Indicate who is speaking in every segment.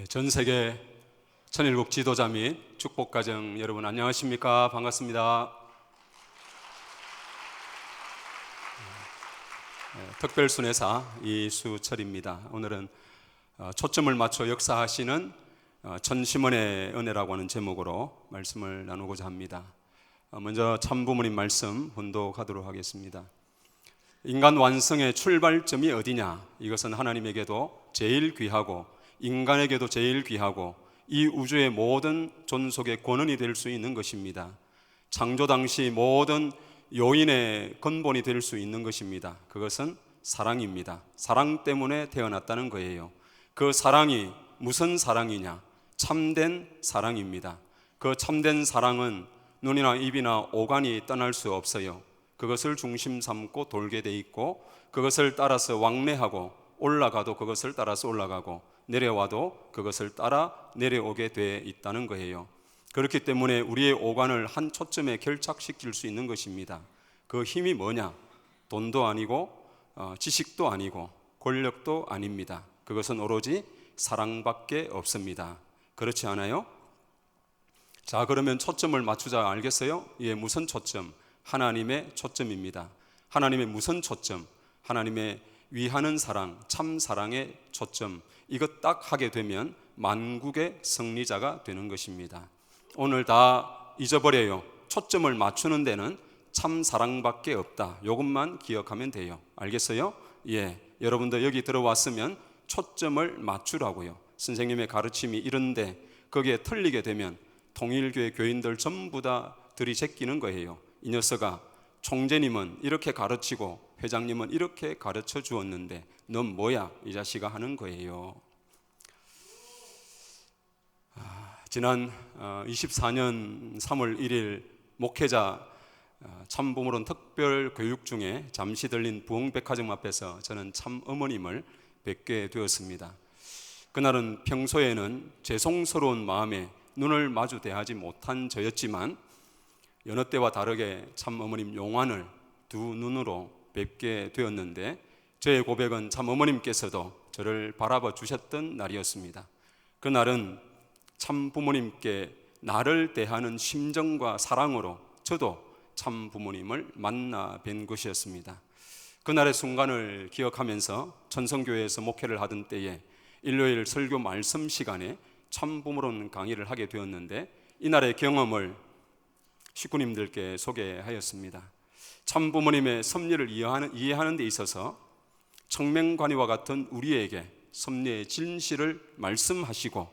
Speaker 1: 전 세계 천일국 지도자 및 축복가정 여러분 안녕하십니까? 반갑습니다. 특별순회사 이수철입니다. 오늘은 초점을 맞춰 역사하시는 전시문의 은혜라고 하는 제목으로 말씀을 나누고자 합니다. 먼저 참부모님 말씀 혼독하도록 하겠습니다. 인간 완성의 출발점이 어디냐? 이것은 하나님에게도 제일 귀하고 인간에게도 제일 귀하고 이 우주의 모든 존속의 권원이 될 수 있는 것입니다. 창조 당시 모든 요인의 근본이 될 수 있는 것입니다. 그것은 사랑입니다. 사랑 때문에 태어났다는 거예요. 그 사랑이 무슨 사랑이냐? 참된 사랑입니다. 그 참된 사랑은 눈이나 입이나 오간이 떠날 수 없어요. 그것을 중심 삼고 돌게 돼 있고, 그것을 따라서 왕래하고, 올라가도 그것을 따라서 올라가고, 내려와도 그것을 따라 내려오게 돼 있다는 거예요. 그렇기 때문에 우리의 오간을 한 초점에 결착시킬 수 있는 것입니다. 그 힘이 뭐냐? 돈도 아니고 지식도 아니고 권력도 아닙니다. 그것은 오로지 사랑밖에 없습니다. 그렇지 않아요? 자, 그러면 초점을 맞추자. 알겠어요? 예, 무슨 초점? 하나님의 초점입니다. 하나님의 무슨 초점? 하나님의 위하는 사랑, 참 사랑의 초점. 이것 딱 하게 되면 만국의 승리자가 되는 것입니다. 오늘 다 잊어버려요. 초점을 맞추는 데는 참 사랑밖에 없다. 이것만 기억하면 돼요. 알겠어요? 예, 여러분도 여기 들어왔으면 초점을 맞추라고요. 선생님의 가르침이 이런데 거기에 틀리게 되면 통일교회 교인들 전부 다 들이제끼는 거예요. 이 녀석아, 총재님은 이렇게 가르치고 회장님은 이렇게 가르쳐 주었는데 넌 뭐야? 이 자식아 하는 거예요. 지난 24년 3월 1일 목회자 참부모론 특별 교육 중에 잠시 들린 부흥백화점 앞에서 저는 참 어머님을 뵙게 되었습니다. 그날은 평소에는 죄송스러운 마음에 눈을 마주 대하지 못한 저였지만 여느 때와 다르게 참 어머님 용안을 두 눈으로 뵙게 되었는데 저의 고백은 참 어머님께서도 저를 바라봐 주셨던 날이었습니다. 그날은 참 부모님께 나를 대하는 심정과 사랑으로 저도 참 부모님을 만나 뵌 것이었습니다. 그날의 순간을 기억하면서 천성교회에서 목회를 하던 때에 일요일 설교 말씀 시간에 참 부모론 강의를 하게 되었는데 이날의 경험을 식구님들께 소개하였습니다. 참 부모님의 섭리를 이해하는 데 있어서 청명관이와 같은 우리에게 섭리의 진실을 말씀하시고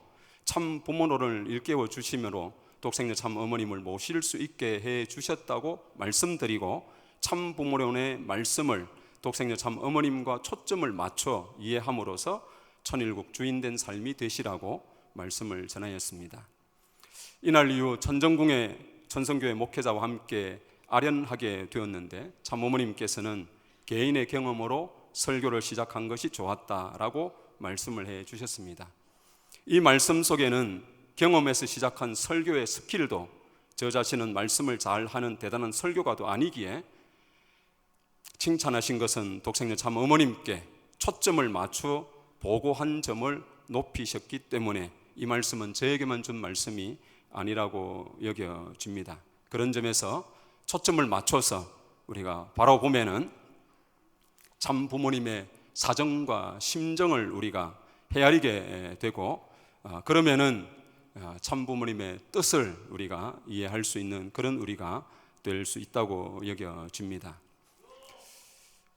Speaker 1: 참 부모론을 일깨워 주시므로 독생자 참 어머님을 모실 수 있게 해 주셨다고 말씀드리고 참 부모론의 말씀을 독생자 참 어머님과 초점을 맞춰 이해함으로써 천일국 주인된 삶이 되시라고 말씀을 전하였습니다. 이날 이후 천정궁의 천성교회 목회자와 함께 아련하게 되었는데 참 어머님께서는 개인의 경험으로 설교를 시작한 것이 좋았다라고 말씀을 해 주셨습니다. 이 말씀 속에는 경험에서 시작한 설교의 스킬도 저 자신은 말씀을 잘하는 대단한 설교가도 아니기에 칭찬하신 것은 독생자 참 어머님께 초점을 맞추어 보고한 점을 높이셨기 때문에 이 말씀은 저에게만 준 말씀이 아니라고 여겨집니다. 그런 점에서 초점을 맞춰서 우리가 바라보면은 참 부모님의 사정과 심정을 우리가 헤아리게 되고 그러면은 참 부모님의 뜻을 우리가 이해할 수 있는 그런 우리가 될 수 있다고 여겨집니다.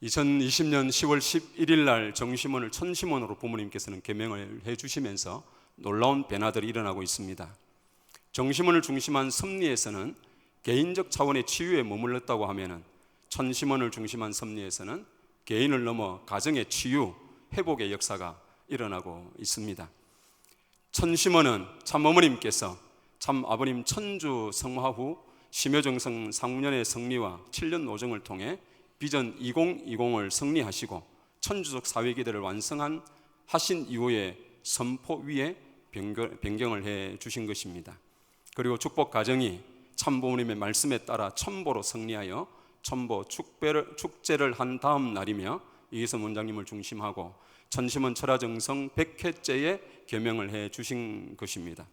Speaker 1: 2020년 10월 11일 날 정심원을 천심원으로 부모님께서는 개명을 해주시면서 놀라운 변화들이 일어나고 있습니다. 정심원을 중심한 섭리에서는 개인적 차원의 치유에 머물렀다고 하면은 천심원을 중심한 섭리에서는 개인을 넘어 가정의 치유, 회복의 역사가 일어나고 있습니다. 천심원은 참 어머님께서 참 아버님 천주 성화 후 심여정성 상무년의 승리와 7년 노정을 통해 비전 2020을 승리하시고 천주적 사회기대를 하신 이후에 선포 위에 변경을 해 주신 것입니다. 그리고 축복 가정이 참 부모님의 말씀에 따라 천보로 승리하여 천보 축제를 한 다음 날이며 이기선 원장님을 중심하고 천심원 철화정성 100회째의 계명을 해 주신 것입니다.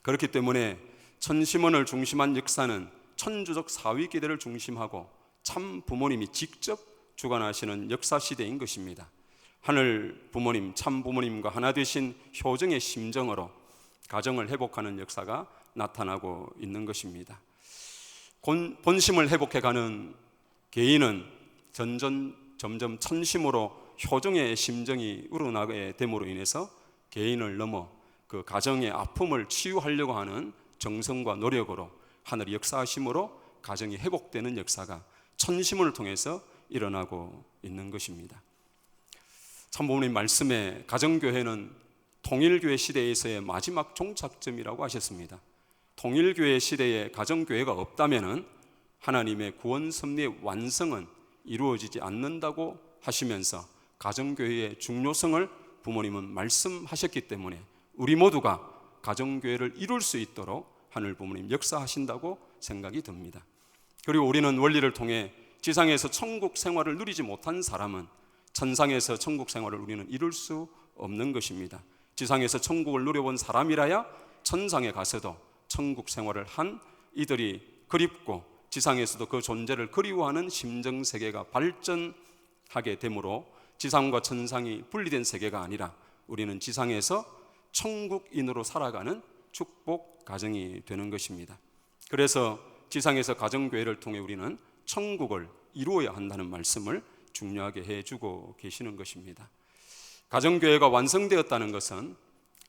Speaker 1: 그렇기 때문에 천심원을 중심한 역사는 천주적 사위 기대를 중심하고 참 부모님이 직접 주관하시는 역사 시대인 것입니다. 하늘 부모님, 참 부모님과 하나 되신 효정의 심정으로 가정을 회복하는 역사가 나타나고 있는 것입니다. 본심을 회복해가는 개인은 점점 천심으로 효정의 심정이 우러나게 됨으로 인해서 개인을 넘어 그 가정의 아픔을 치유하려고 하는 정성과 노력으로 하늘이 역사하심으로 가정이 회복되는 역사가 천심을 통해서 일어나고 있는 것입니다. 참부모님 말씀에 가정교회는 통일교회 시대에서의 마지막 종착점이라고 하셨습니다. 통일교회 시대에 가정교회가 없다면 하나님의 구원 섭리의 완성은 이루어지지 않는다고 하시면서 가정교회의 중요성을 부모님은 말씀하셨기 때문에 우리 모두가 가정교회를 이룰 수 있도록 하늘 부모님 역사하신다고 생각이 듭니다. 그리고 우리는 원리를 통해 지상에서 천국 생활을 누리지 못한 사람은 천상에서 천국 생활을 우리는 이룰 수 없는 것입니다. 지상에서 천국을 누려본 사람이라야 천상에 가서도 천국 생활을 한 이들이 그립고 지상에서도 그 존재를 그리워하는 심정세계가 발전하게 되므로 지상과 천상이 분리된 세계가 아니라 우리는 지상에서 천국인으로 살아가는 축복 가정이 되는 것입니다. 그래서 지상에서 가정교회를 통해 우리는 천국을 이루어야 한다는 말씀을 중요하게 해주고 계시는 것입니다. 가정교회가 완성되었다는 것은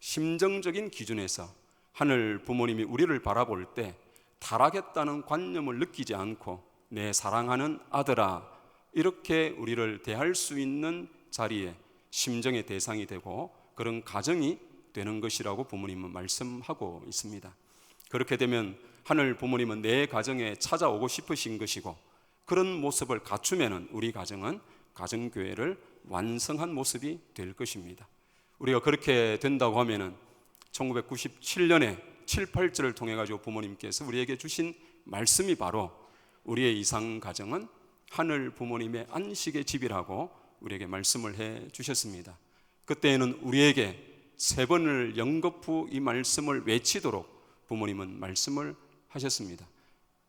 Speaker 1: 심정적인 기준에서 하늘 부모님이 우리를 바라볼 때 타락했다는 관념을 느끼지 않고 내 사랑하는 아들아 이렇게 우리를 대할 수 있는 자리에 심정의 대상이 되고 그런 가정이 되는 것이라고 부모님은 말씀하고 있습니다. 그렇게 되면 하늘 부모님은 내 가정에 찾아오고 싶으신 것이고 그런 모습을 갖추면 우리 가정은 가정교회를 완성한 모습이 될 것입니다. 우리가 그렇게 된다고 하면 1997년에 7, 8절을 통해 가지고 부모님께서 우리에게 주신 말씀이 바로 우리의 이상 가정은 하늘 부모님의 안식의 집이라고 우리에게 말씀을 해 주셨습니다. 그때에는 우리에게 3번을 연거푸 이 말씀을 외치도록 부모님은 말씀을 하셨습니다.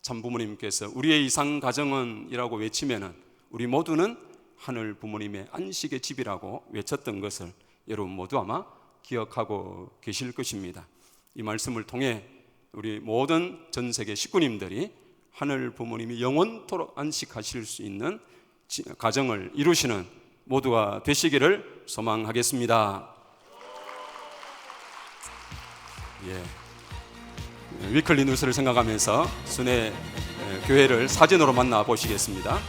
Speaker 1: 참 부모님께서 우리의 이상 가정은 이라고 외치면은 우리 모두는 하늘 부모님의 안식의 집이라고 외쳤던 것을 여러분 모두 아마 기억하고 계실 것입니다. 이 말씀을 통해 우리 모든 전 세계 식구님들이 하늘 부모님이 영원토록 안식하실 수 있는 가정을 이루시는 모두가 되시기를 소망하겠습니다. 위클리 뉴스를 생각하면서 순회 교회를 사진으로 만나 보시겠습니다.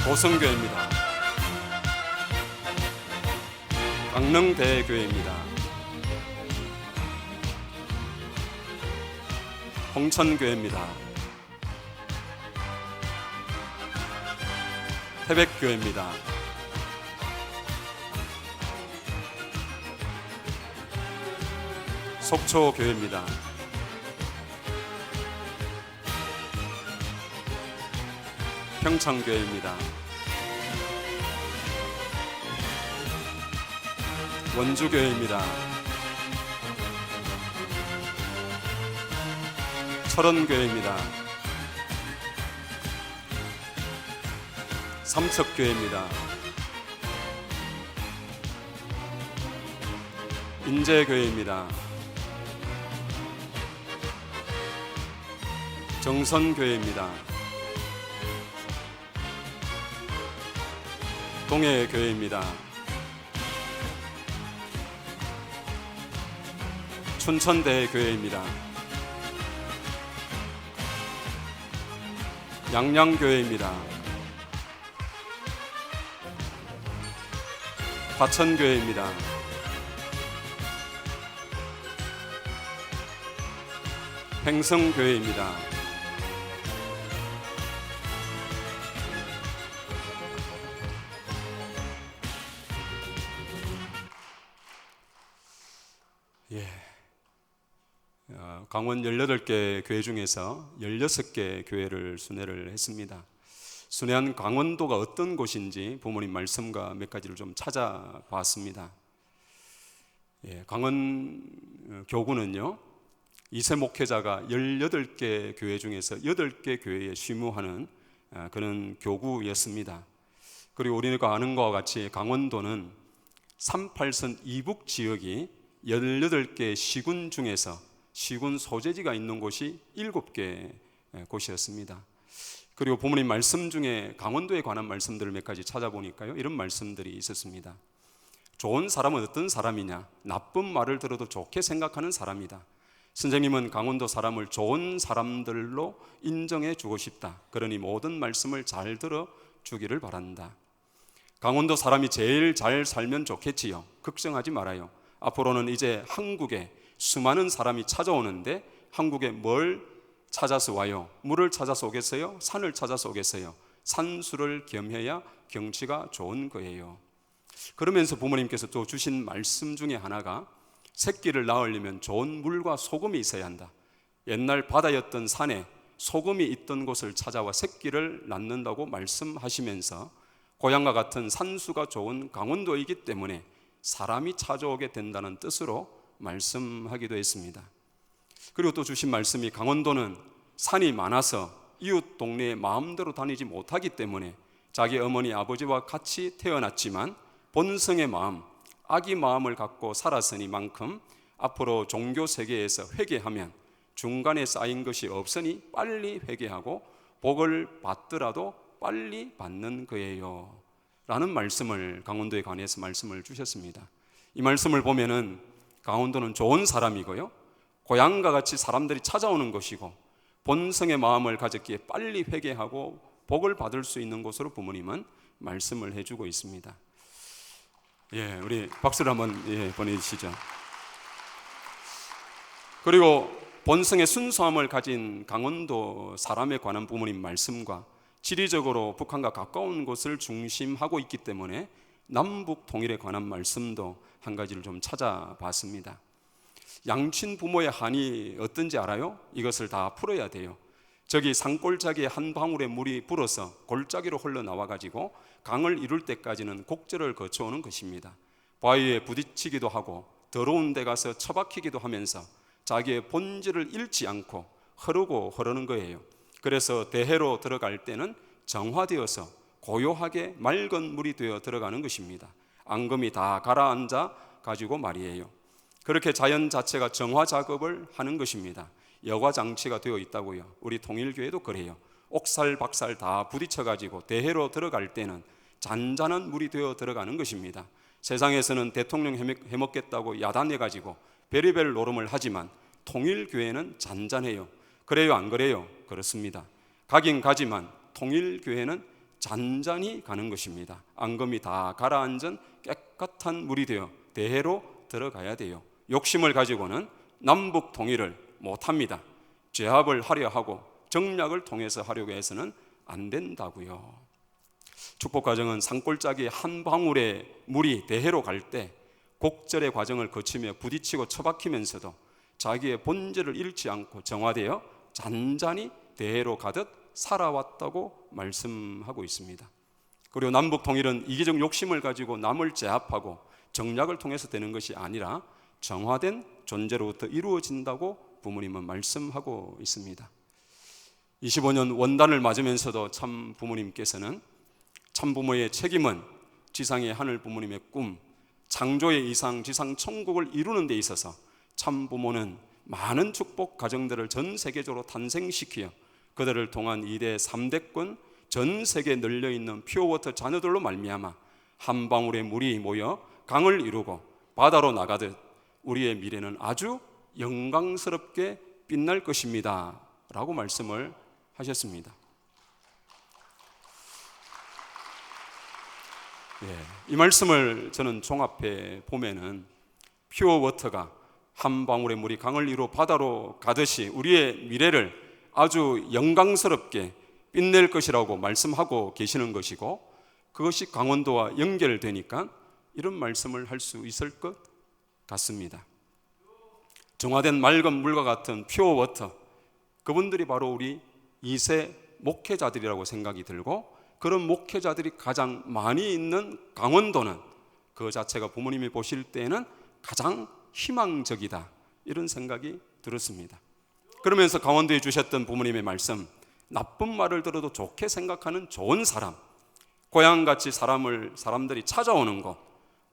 Speaker 1: 고성교회입니다. 강릉대교회입니다. 홍천교회입니다. 태백교회입니다. 속초교회입니다. 평창교회입니다. 원주교회입니다. 철원교회입니다. 삼척교회입니다. 인제교회입니다. 정선교회입니다. 동해교회입니다. 춘천대교회입니다. 양양교회입니다. 화천교회입니다. 횡성교회입니다. 강원 18개 교회 중에서 16개 교회를 순회를 했습니다. 순회한 강원도가 어떤 곳인지 부모님 말씀과 몇 가지를 좀 찾아봤습니다. 강원 교구는요, 이세 목회자가 18개 교회 중에서 8개 교회에 쉬무하는 그런 교구였습니다. 그리고 우리가 아는 것과 같이 강원도는 38선 이북 지역이 18개 시군 중에서 시군 소재지가 있는 곳이 7개 곳이었습니다. 그리고 부모님 말씀 중에 강원도에 관한 말씀들을 몇 가지 찾아보니까요, 이런 말씀들이 있었습니다. 좋은 사람은 어떤 사람이냐? 나쁜 말을 들어도 좋게 생각하는 사람이다. 선생님은 강원도 사람을 좋은 사람들로 인정해 주고 싶다. 그러니 모든 말씀을 잘 들어주기를 바란다. 강원도 사람이 제일 잘 살면 좋겠지요. 걱정하지 말아요. 앞으로는 이제 한국에 수많은 사람이 찾아오는데 한국에 뭘 찾아서 와요? 물을 찾아서 오겠어요? 산을 찾아서 오겠어요? 산수를 겸해야 경치가 좋은 거예요. 그러면서 부모님께서 또 주신 말씀 중에 하나가 새끼를 낳으려면 좋은 물과 소금이 있어야 한다. 옛날 바다였던 산에 소금이 있던 곳을 찾아와 새끼를 낳는다고 말씀하시면서 고향과 같은 산수가 좋은 강원도이기 때문에 사람이 찾아오게 된다는 뜻으로 말씀하기도 했습니다. 그리고 또 주신 말씀이 강원도는 산이 많아서 이웃 동네에 마음대로 다니지 못하기 때문에 자기 어머니 아버지와 같이 태어났지만 본성의 마음, 아기 마음을 갖고 살았으니만큼 앞으로 종교 세계에서 회개하면 중간에 쌓인 것이 없으니 빨리 회개하고 복을 받더라도 빨리 받는 거예요 라는 말씀을 강원도에 관해서 말씀을 주셨습니다. 이 말씀을 보면은 강원도는 좋은 사람이고요, 고향과 같이 사람들이 찾아오는 것이고 본성의 마음을 가졌기에 빨리 회개하고 복을 받을 수 있는 곳으로 부모님은 말씀을 해주고 있습니다. 우리 박수를 한번 보내주시죠. 그리고 본성의 순수함을 가진 강원도 사람에 관한 부모님 말씀과 지리적으로 북한과 가까운 곳을 중심하고 있기 때문에 남북 통일에 관한 말씀도 한 가지를 좀 찾아봤습니다. 양친 부모의 한이 어떤지 알아요? 이것을 다 풀어야 돼요. 저기 산골짜기에 한 방울의 물이 불어서 골짜기로 흘러나와가지고 강을 이룰 때까지는 곡절을 거쳐오는 것입니다. 바위에 부딪히기도 하고 더러운 데 가서 처박히기도 하면서 자기의 본질을 잃지 않고 흐르는 거예요. 그래서 대해로 들어갈 때는 정화되어서 고요하게 맑은 물이 되어 들어가는 것입니다. 앙금이 다 가라앉아 가지고 말이에요. 그렇게 자연 자체가 정화 작업을 하는 것입니다. 여과 장치가 되어 있다고요. 우리 통일교회도 그래요. 옥살 박살 다 부딪혀 가지고 대해로 들어갈 때는 잔잔한 물이 되어 들어가는 것입니다. 세상에서는 대통령 해먹겠다고 야단해 가지고 별의별 노름을 하지만 통일교회는 잔잔해요. 그래요, 안 그래요? 그렇습니다. 가긴 가지만 통일교회는 잔잔히 가는 것입니다. 앙금이 다 가라앉은 깨끗한 물이 되어 대해로 들어가야 돼요. 욕심을 가지고는 남북 통일을 못합니다. 제합을 하려 하고 정략을 통해서 하려고 해서는 안 된다고요. 축복 과정은 산골짜기 한 방울의 물이 대해로 갈 때 곡절의 과정을 거치며 부딪히고 처박히면서도 자기의 본질을 잃지 않고 정화되어 잔잔히 대해로 가듯 살아왔다고 말씀하고 있습니다. 그리고 남북 통일은 이기적 욕심을 가지고 남을 제압하고 정략을 통해서 되는 것이 아니라 정화된 존재로부터 이루어진다고 부모님은 말씀하고 있습니다. 25년 원단을 맞으면서도 참 부모님께서는 참 부모의 책임은 지상의 하늘 부모님의 꿈, 창조의 이상 지상 천국을 이루는 데 있어서 참 부모는 많은 축복 가정들을 전 세계적으로 탄생시키어 그들을 통한 2대 3대권 전 세계에 널려있는 퓨어워터 자녀들로 말미암아 한 방울의 물이 모여 강을 이루고 바다로 나가듯 우리의 미래는 아주 영광스럽게 빛날 것입니다 라고 말씀을 하셨습니다. 이 말씀을 저는 종합해 보면은 퓨어워터가 한 방울의 물이 강을 이루어 바다로 가듯이 우리의 미래를 아주 영광스럽게 빛낼 것이라고 말씀하고 계시는 것이고, 그것이 강원도와 연결되니까 이런 말씀을 할 수 있을 것 같습니다. 정화된 맑은 물과 같은 퓨어 워터, 그분들이 바로 우리 2세 목회자들이라고 생각이 들고, 그런 목회자들이 가장 많이 있는 강원도는 그 자체가 부모님이 보실 때에는 가장 희망적이다, 이런 생각이 들었습니다. 그러면서 강원도에 주셨던 부모님의 말씀, 나쁜 말을 들어도 좋게 생각하는 좋은 사람, 고향같이 사람들이 찾아오는 곳,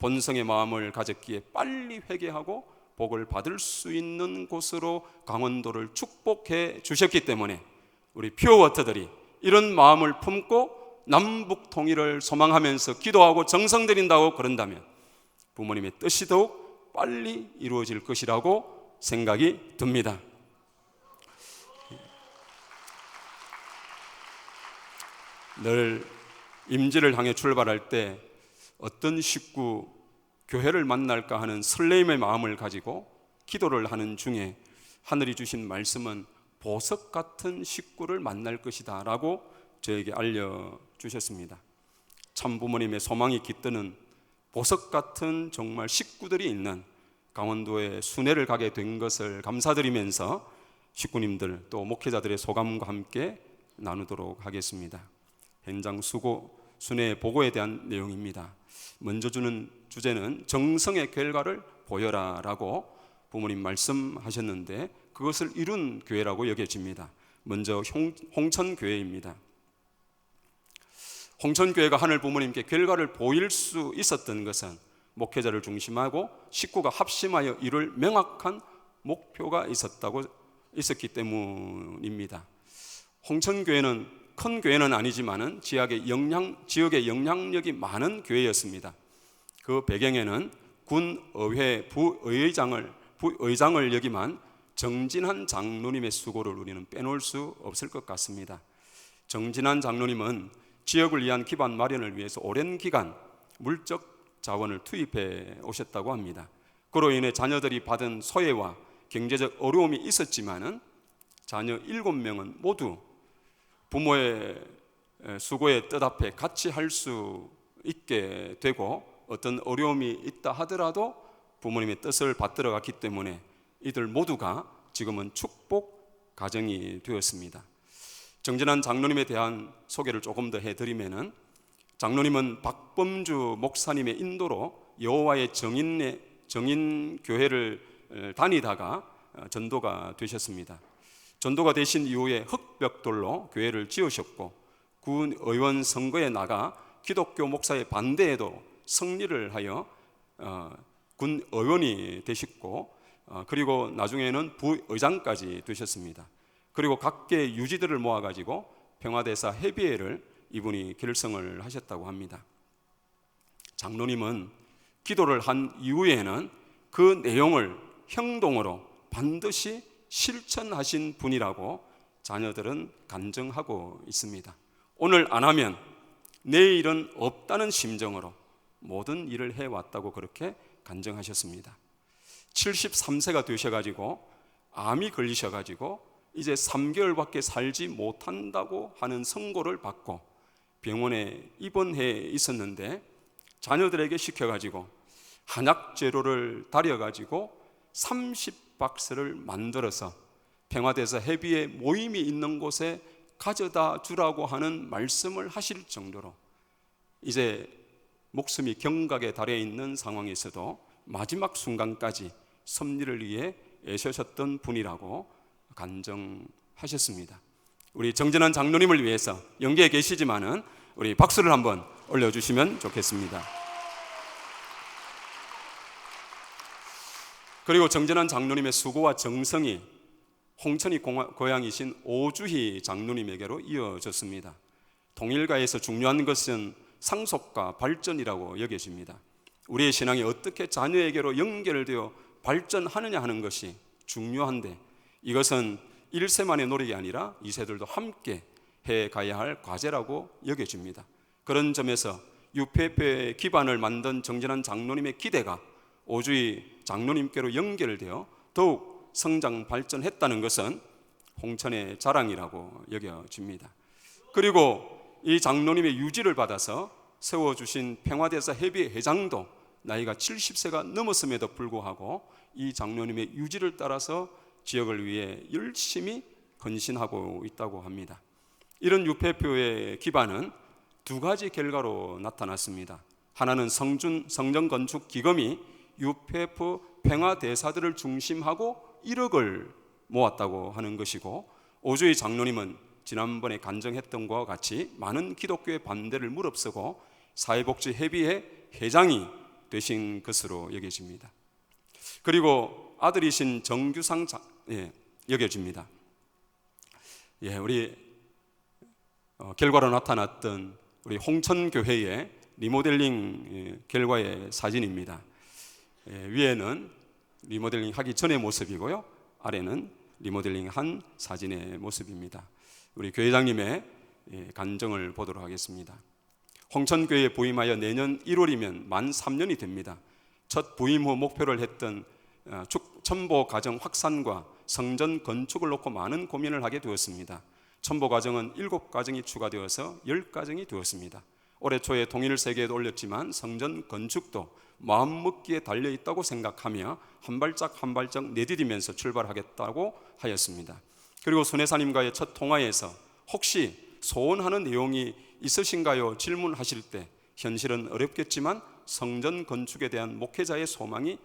Speaker 1: 본성의 마음을 가졌기에 빨리 회개하고 복을 받을 수 있는 곳으로 강원도를 축복해 주셨기 때문에 우리 퓨어워터들이 이런 마음을 품고 남북 통일을 소망하면서 기도하고 정성 들인다고 그런다면 부모님의 뜻이 더욱 빨리 이루어질 것이라고 생각이 듭니다. 늘 임지를 향해 출발할 때 어떤 식구 교회를 만날까 하는 설레임의 마음을 가지고 기도를 하는 중에 하늘이 주신 말씀은 보석 같은 식구를 만날 것이다 라고 저에게 알려주셨습니다. 참 부모님의 소망이 깃드는 보석 같은 정말 식구들이 있는 강원도에 순회를 가게 된 것을 감사드리면서 식구님들 또 목회자들의 소감과 함께 나누도록 하겠습니다. 현장 수고 순회 보고에 대한 내용입니다. 먼저 주는 주제는 정성의 결과를 보여라 라고 부모님 말씀하셨는데, 그것을 이룬 교회라고 여겨집니다. 먼저 홍천교회입니다. 홍천교회가 하늘 부모님께 결과를 보일 수 있었던 것은 목회자를 중심하고 식구가 합심하여 이룰 명확한 목표가 있었기 때문입니다. 홍천교회는 큰 교회는 아니지만은 지역의 영향력이 많은 교회였습니다. 그 배경에는 군의회 부의장을 역임한 정진한 장로님의 수고를 우리는 빼놓을 수 없을 것 같습니다. 정진한 장로님은 지역을 위한 기반 마련을 위해서 오랜 기간 물적 자원을 투입해 오셨다고 합니다. 그로 인해 자녀들이 받은 소외와 경제적 어려움이 있었지만은 자녀 7명은 모두 부모의 수고의 뜻 앞에 같이 할 수 있게 되고, 어떤 어려움이 있다 하더라도 부모님의 뜻을 받들어 갔기 때문에 이들 모두가 지금은 축복 가정이 되었습니다. 정진한 장로님에 대한 소개를 조금 더 해드리면은, 장로님은 박범주 목사님의 인도로 여호와의 정인 교회를 다니다가 전도가 되셨습니다. 전도가 되신 이후에 흙벽돌로 교회를 지으셨고, 군의원 선거에 나가 기독교 목사의 반대에도 승리를 하여 군의원이 되셨고, 그리고 나중에는 부의장까지 되셨습니다. 그리고 각계 유지들을 모아가지고 평화대사 회비회를 이분이 결성을 하셨다고 합니다. 장로님은 기도를 한 이후에는 그 내용을 행동으로 반드시 실천하신 분이라고 자녀들은 간증하고 있습니다. 오늘 안 하면 내일은 없다는 심정으로 모든 일을 해왔다고 그렇게 간증하셨습니다. 73세가 되셔가지고 암이 걸리셔가지고 이제 3개월밖에 살지 못한다고 하는 선고를 받고 병원에 입원해 있었는데, 자녀들에게 시켜가지고 한약 재료를 달여가지고 30박스를 만들어서 평화대사 회비의 모임이 있는 곳에 가져다 주라고 하는 말씀을 하실 정도로 이제 목숨이 경각에 달해 있는 상황에서도 마지막 순간까지 섭리를 위해 애쓰셨던 분이라고 간증하셨습니다. 우리 정진한 장로님을 위해서 영계에 계시지만은 우리 박수를 한번 올려주시면 좋겠습니다. 그리고 정진한 장로님의 수고와 정성이 홍천이 고향이신 오주희 장로님에게로 이어졌습니다. 통일가에서 중요한 것은 상속과 발전이라고 여겨집니다. 우리의 신앙이 어떻게 자녀에게로 연결되어 발전하느냐 하는 것이 중요한데, 이것은 1세만의 노력이 아니라 2세들도 함께 해가야 할 과제라고 여겨집니다. 그런 점에서 UPF의 기반을 만든 정진한 장로님의 기대가 오주희 장로님께로 연결되어 더욱 성장 발전했다는 것은 홍천의 자랑이라고 여겨집니다. 그리고 이 장로님의 유지를 받아서 세워주신 평화대사 회비 회장도 나이가 70세가 넘었음에도 불구하고 이 장로님의 유지를 따라서 지역을 위해 열심히 헌신하고 있다고 합니다. 이런 UPF의 기반은 두 가지 결과로 나타났습니다. 하나는 성전 건축 기금이 UPF 평화대사들을 중심하고 1억을 모았다고 하는 것이고, 오주의 장로님은 지난번에 간증했던 것과 같이 많은 기독교의 반대를 무릅쓰고 사회복지협의회 회장이 되신 것으로 여겨집니다. 그리고 아들이신 정규상 여겨집니다. 우리 결과로 나타났던 우리 홍천교회의 리모델링 결과의 사진입니다. 위에는 리모델링 하기 전의 모습이고요, 아래는 리모델링 한 사진의 모습입니다. 우리 교회장님의 간증을 보도록 하겠습니다. 홍천교회에 부임하여 내년 1월이면 만 3년이 됩니다. 첫 부임 후 목표를 했던 첨보 가정 확산과 성전 건축을 놓고 많은 고민을 하게 되었습니다. 첨보 가정은 7가정이 추가되어서 10가정이 되었습니다. 올해 초에 통일세계에도 올렸지만 성전 건축도 마음먹기에 달려있다고 생각하며 한 발짝 한 발짝 내디디면서 출발하겠다고 하였습니다. 그리고 순회사님과의 첫 통화에서 혹시 소원하는 내용이 있으신가요? 질문하실 때 현실은 어렵겠지만 성전 건축에 대한 목회자의 소원이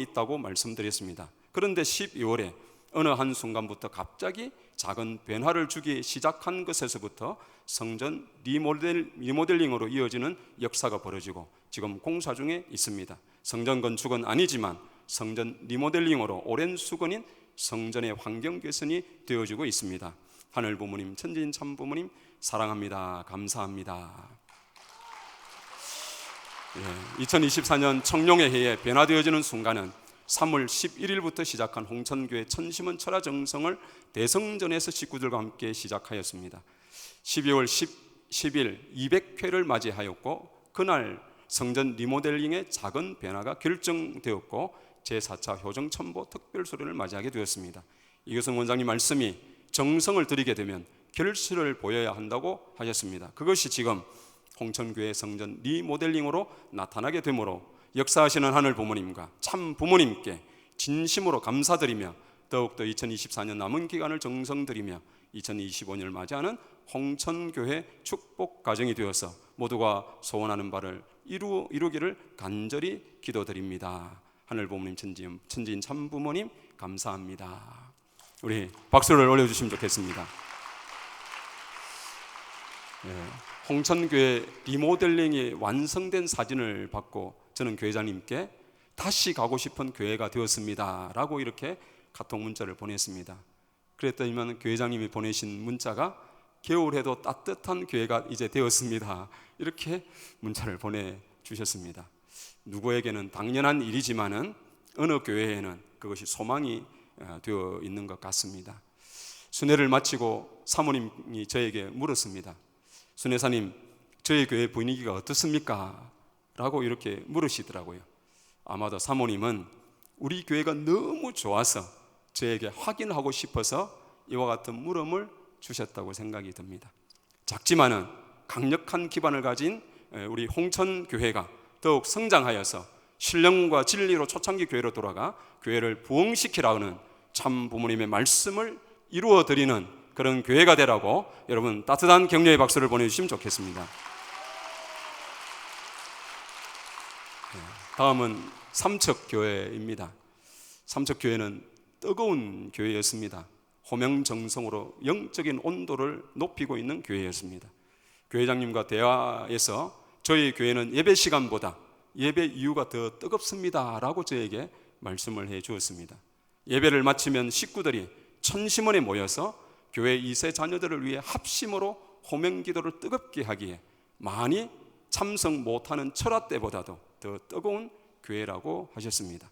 Speaker 1: 있다고 말씀드렸습니다. 그런데 12월에 어느 한순간부터 갑자기 작은 변화를 주기 시작한 것에서부터 성전 리모델링으로 이어지는 역사가 벌어지고 지금 공사 중에 있습니다. 성전 건축은 아니지만 성전 리모델링으로 오랜 수건인 성전의 환경 개선이 되어지고 있습니다. 하늘 부모님, 천지인 참 부모님 사랑합니다. 감사합니다. 2024년 청룡의 해에 변화되어지는 순간은 3월 11일부터 시작한 홍천교회 천심원 철야 정성을 대성전에서 식구들과 함께 시작하였습니다. 12월 10일 200회를 맞이하였고, 그날 성전 리모델링의 작은 변화가 결정되었고 제4차 효정첨보 특별수련을 맞이하게 되었습니다. 이것은 원장님 말씀이 정성을 들이게 되면 결실을 보여야 한다고 하셨습니다. 그것이 지금 홍천교회 성전 리모델링으로 나타나게 되므로 역사하시는 하늘 부모님과 참 부모님께 진심으로 감사드리며 더욱더 2024년 남은 기간을 정성 들이며 2025년을 맞이하는 홍천교회 축복 가정이 되어서 모두가 소원하는 바를 이루기를 간절히 기도드립니다. 하늘 부모님, 천지인 참 부모님 감사합니다. 우리 박수를 올려주시면 좋겠습니다. 홍천교회 리모델링이 완성된 사진을 받고 저는 교회장님께 다시 가고 싶은 교회가 되었습니다 라고 이렇게 카톡 문자를 보냈습니다. 그랬더니만 교회장님이 보내신 문자가 겨울에도 따뜻한 교회가 이제 되었습니다 이렇게 문자를 보내주셨습니다. 누구에게는 당연한 일이지만은 어느 교회에는 그것이 소망이 되어 있는 것 같습니다. 순회를 마치고 사모님이 저에게 물었습니다. 순회사님, 저희 교회 분위기가 어떻습니까? 라고 이렇게 물으시더라고요. 아마도 사모님은 우리 교회가 너무 좋아서 저에게 확인하고 싶어서 이와 같은 물음을 주셨다고 생각이 듭니다. 작지만은 강력한 기반을 가진 우리 홍천교회가 더욱 성장하여서 신령과 진리로 초창기 교회로 돌아가 교회를 부흥시키라는 참 부모님의 말씀을 이루어드리는 그런 교회가 되라고 여러분 따뜻한 격려의 박수를 보내주시면 좋겠습니다. 다음은 삼척교회입니다. 삼척교회는 뜨거운 교회였습니다. 호명정성으로 영적인 온도를 높이고 있는 교회였습니다. 교회장님과 대화에서 저희 교회는 예배 시간보다 예배 이유가 더 뜨겁습니다 라고 저에게 말씀을 해 주었습니다. 예배를 마치면 식구들이 천심원에 모여서 교회 2세 자녀들을 위해 합심으로 호명기도를 뜨겁게 하기에 많이 참석 못하는 철화 때보다도 더 뜨거운 교회라고 하셨습니다.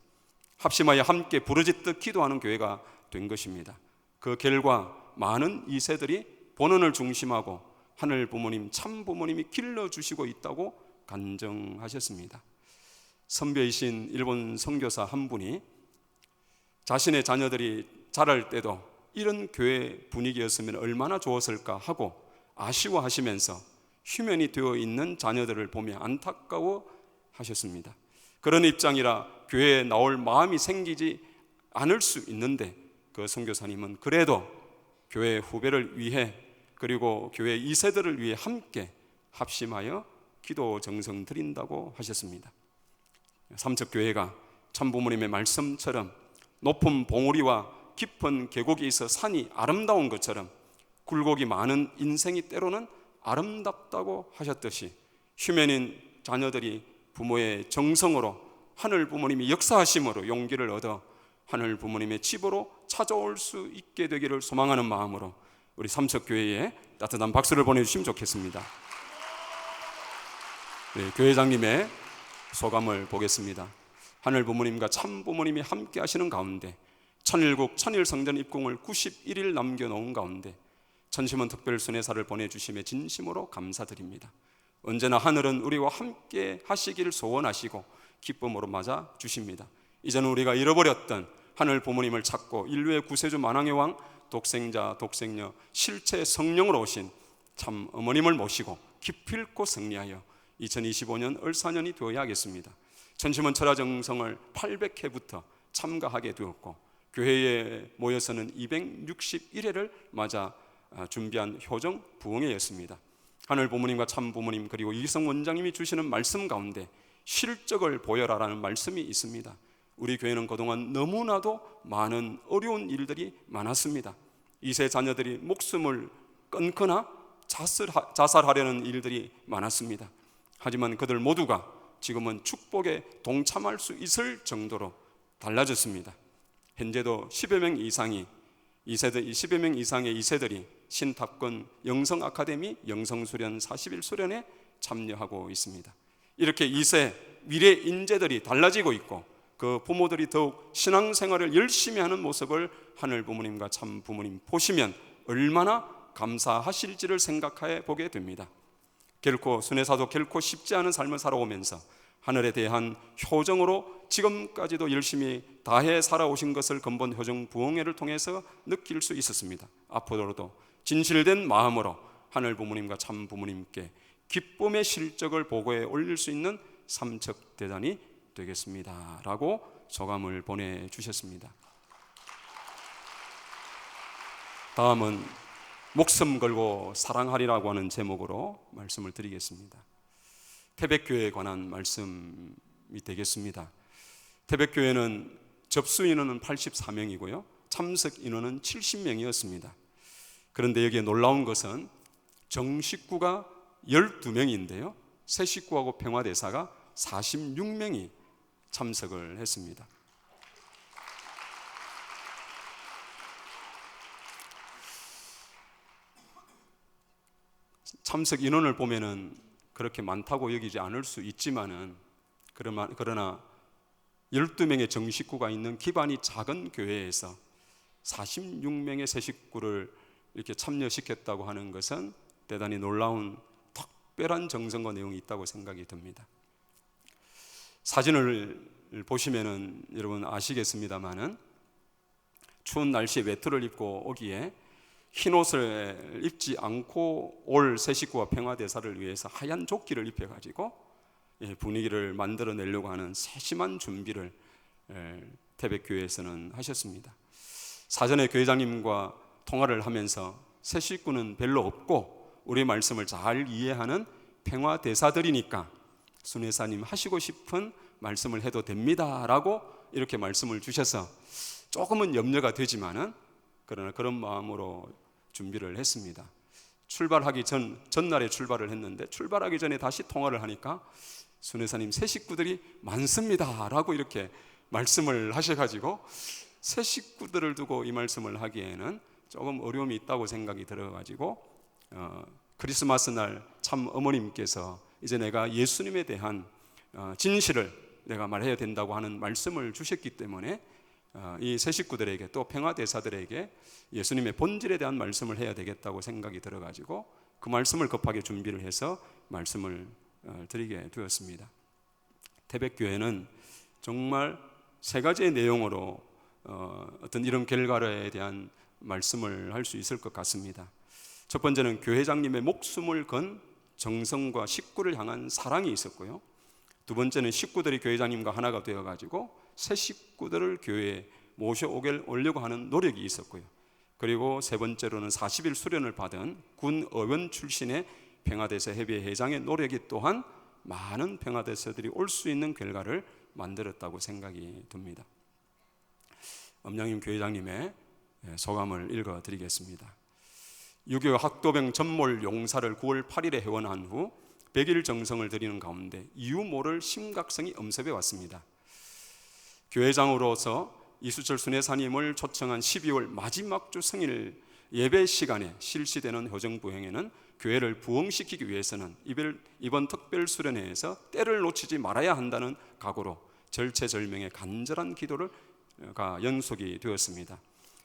Speaker 1: 합심하여 함께 부르짖듯 기도하는 교회가 된 것입니다. 그 결과 많은 2세들이 본원을 중심하고 하늘 부모님, 참 부모님이 길러주시고 있다고 간증하셨습니다. 선배이신 일본 선교사 한 분이 자신의 자녀들이 자랄 때도 이런 교회 분위기였으면 얼마나 좋았을까 하고 아쉬워하시면서 휴면이 되어 있는 자녀들을 보며 안타까워 하셨습니다. 그런 입장이라 교회에 나올 마음이 생기지 않을 수 있는데, 그 선교사님은 그래도 교회 후배를 위해, 그리고 교회 2세들을 위해 함께 합심하여 기도 정성 드린다고 하셨습니다. 삼척교회가 참부모님의 말씀처럼 높은 봉우리와 깊은 계곡이 있어 산이 아름다운 것처럼 굴곡이 많은 인생이 때로는 아름답다고 하셨듯이, 휴면인 자녀들이 부모의 정성으로, 하늘 부모님이 역사하심으로 용기를 얻어 하늘 부모님의 집으로 찾아올 수 있게 되기를 소망하는 마음으로 우리 삼척교회에 따뜻한 박수를 보내주시면 좋겠습니다. 네, 교회장님의 소감을 보겠습니다. 하늘 부모님과 참 부모님이 함께 하시는 가운데, 천일국 천일성전 입궁을 91일 남겨놓은 가운데 천심원 특별순회사를 보내주심에 진심으로 감사드립니다. 언제나 하늘은 우리와 함께 하시기를 소원하시고 기쁨으로 맞아 주십니다. 이제는 우리가 잃어버렸던 하늘 부모님을 찾고 인류의 구세주 만왕의 왕, 독생자 독생녀 실체 성령으로 오신 참 어머님을 모시고 기필코 승리하여 2025년 을사년이 되어야 하겠습니다. 천심원 철화정성을 800회부터 참가하게 되었고, 교회에 모여서는 261회를 맞아 준비한 효정 부흥회였습니다. 하늘 부모님과 참 부모님, 그리고 이성 원장님이 주시는 말씀 가운데 실적을 보여라라는 말씀이 있습니다. 우리 교회는 그동안 너무나도 많은 어려운 일들이 많았습니다. 2세 자녀들이 목숨을 끊거나 자살하려는 일들이 많았습니다. 하지만 그들 모두가 지금은 축복에 동참할 수 있을 정도로 달라졌습니다. 현재도 10여 명 이상의 2세들이 신탑권 영성아카데미 영성수련 41수련에 참여하고 있습니다. 이렇게 2세 미래 인재들이 달라지고 있고, 그 부모들이 더욱 신앙생활을 열심히 하는 모습을 하늘 부모님과 참 부모님 보시면 얼마나 감사하실지를 생각해 보게 됩니다. 순회사도 결코 쉽지 않은 삶을 살아오면서 하늘에 대한 효정으로 지금까지도 열심히 다해 살아오신 것을 근본 효정 부흥회를 통해서 느낄 수 있었습니다. 앞으로도 진실된 마음으로 하늘 부모님과 참 부모님께 기쁨의 실적을 보고해 올릴 수 있는 삼척대단이 되겠습니다 라고 소감을 보내주셨습니다. 다음은 목숨 걸고 사랑하리라고 하는 제목으로 말씀을 드리겠습니다. 태백교회에 관한 말씀이 되겠습니다. 태백교회는 접수 인원은 84명이고요 참석 인원은 70명이었습니다. 그런데 여기에 놀라운 것은 정식구가 12명인데요 새 식구하고 평화대사가 46명이 참석을 했습니다. 참석 인원을 보면은 그렇게 많다고 여기지 않을 수 있지만은, 그러나 12명의 정식구가 있는 기반이 작은 교회에서 46명의 새 식구를 이렇게 참여시켰다고 하는 것은 대단히 놀라운 특별한 정성과 내용이 있다고 생각이 듭니다. 사진을 보시면은 여러분 아시겠습니다만은 추운 날씨에 외투를 입고 오기에 흰 옷을 입지 않고 올 새 식구와 평화대사를 위해서 하얀 조끼를 입혀가지고 분위기를 만들어내려고 하는 세심한 준비를 태백교회에서는 하셨습니다. 사전에 교회장님과 통화를 하면서 새 식구는 별로 없고 우리 말씀을 잘 이해하는 평화대사들이니까 순회사님 하시고 싶은 말씀을 해도 됩니다 라고 이렇게 말씀을 주셔서 조금은 염려가 되지만은, 그러나 그런 마음으로 준비를 했습니다. 출발하기 전날에 출발을 했는데, 출발하기 전에 다시 통화를 하니까 순회사님 새 식구들이 많습니다 라고 이렇게 말씀을 하셔가지고 새 식구들을 두고 이 말씀을 하기에는 조금 어려움이 있다고 생각이 들어가지고 크리스마스 날 참 어머님께서 이제 내가 예수님에 대한 진실을 내가 말해야 된다고 하는 말씀을 주셨기 때문에 이 새 식구들에게 또 평화대사들에게 예수님의 본질에 대한 말씀을 해야 되겠다고 생각이 들어가지고 그 말씀을 급하게 준비를 해서 말씀을 드리게 되었습니다. 태백교회는 정말 세 가지의 내용으로 어떤 이런 결과에 대한 말씀을 할 수 있을 것 같습니다. 첫 번째는 교회장님의 목숨을 건 정성과 식구를 향한 사랑이 있었고요, 두 번째는 식구들이 교회장님과 하나가 되어가지고 새 식구들을 교회에 모셔오려고 하는 노력이 있었고요. 그리고 세 번째로는 40일 수련을 받은 군 의원 출신의 평화대사 협의회 회장의 노력이 또한 많은 평화대사들이 올 수 있는 결과를 만들었다고 생각이 듭니다. 엄양임 교회장님의 소감을 읽어드리겠습니다. 6.25 학도병 전몰 용사를 9월 8일에 회원한 후 100일 정성을 들이는 가운데 이유 모를 심각성이 엄습해 왔습니다. 교회장으로서 이수철 순회사님을 초청한 12월 마지막 주 성일 예배 시간에 실시되는 효정부행에는 교회를 부흥시키기 위해서는 이번 특별 수련회에서 때를 놓치지 말아야 한다는 각오로 절체절명의 간절한 기도가 연속이 되었습니다.